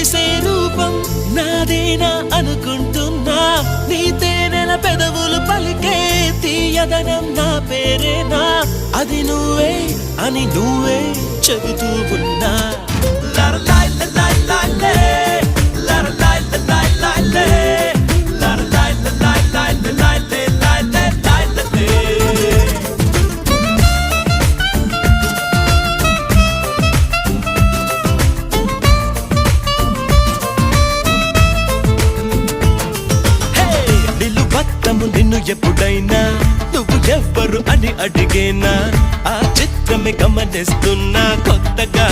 మెరిసే రూపం నాదేనా అనుకుంటున్నా నీ తేనెల పెదవులు పలికే తీయదనం నా పేరేనా అది నువ్వే అని నువ్వే చెబుతూ ఉన్నా నిన్ను ఎప్పుడైనా నువ్వు ఎవ్వరు అని అడిగేనా ఆ చిత్రమే గమనిస్తున్నా కొత్తగా